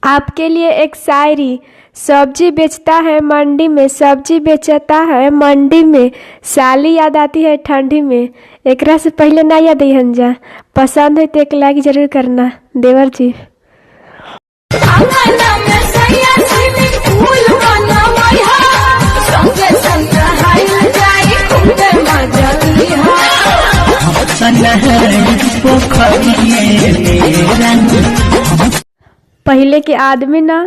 आपके लिए एक शायरी। सब्जी बेचता है मंडी में, सब्जी बेचता है मंडी में, साली याद आती है ठंडी में। एकरा से पहले ना याद दहन जा, पसंद है तो एक लाइक जरूर करना देवर जी। पहले के आदमी ना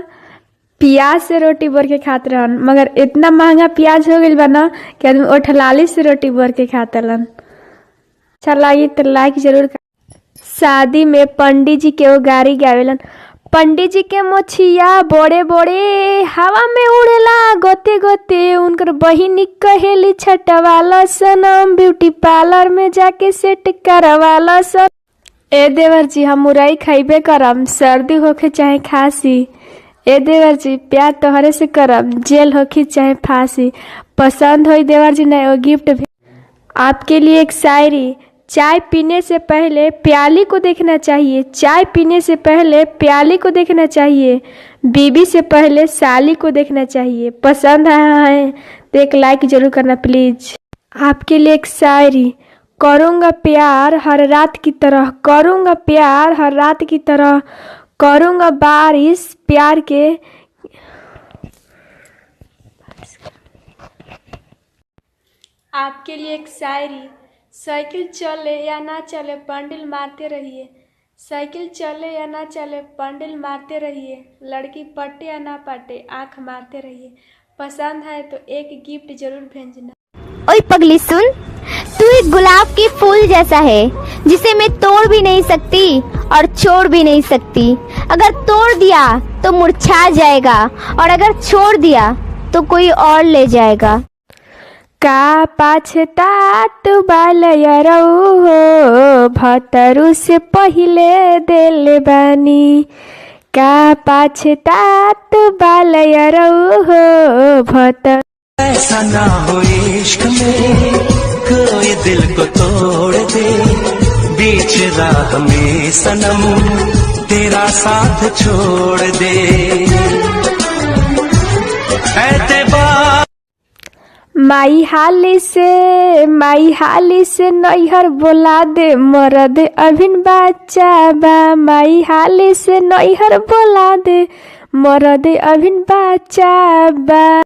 प्याज से रोटी बोर के खाते रहन, मगर इतना महंगा प्याज हो गई बा ना कि आदमी ओठलाली से रोटी बोर के खाते रहन। अच्छा लगी तो लाइक जरूर कर। शादी में पंडित जी के वो गाड़ी गावेलन। पंडित जी के मोछिया बड़े बड़े हवा में उड़ेला गोते गोते, उनकर बहिनी कहेली छटवाला सनम, ब्यूटी पार्लर में जाके सेट करवाला सन। ए देवर जी हम मुरई खइबे करम, सर्दी होखे चाहे खांसी। ए देवर जी प्यार तोहरे से करम, जेल होखी चाहे फांसी। पसंद होई देवर जी नए गिफ्ट भी। आपके लिए एक शायरी। चाय पीने से पहले प्याली को देखना चाहिए, चाय पीने से पहले प्याली को देखना चाहिए, बीबी से पहले साली को देखना चाहिए। पसंद है तो एक लाइक जरूर करना प्लीज। आपके लिए एक शायरी। करूँगा प्यार हर रात की तरह, करूँगा प्यार हर रात की तरह, करूँगा बारिश प्यार के। आपके लिए एक शायरी। साइकिल चले या ना चले पंडिल मारते रहिए, साइकिल चले या ना चले पंडिल मारते रहिए, लड़की पटे या ना पटे आंख मारते रहिए। पसंद है तो एक गिफ्ट जरूर भेजना। ओए पगली सुन, तू एक गुलाब के फूल जैसा है जिसे मैं तोड़ भी नहीं सकती और छोड़ भी नहीं सकती। अगर तोड़ दिया तो मुरझा जाएगा और अगर छोड़ दिया तो कोई और ले जाएगा। का पाछतात बालयरऊ हो, भतरू से पहिले दिल बानी। का पाछतात बालयरऊ हो भतर। ऐसा ना हो इश्क में कोई दिल को तोड़ दे, बीच राह में सनम तेरा साथ छोड़ दे। माई हाली से नैहर बोला दे, मरद अभिन बच्चा बा। माई हाली से नैहर बोला दे, मरद अभिन बच्चा बा।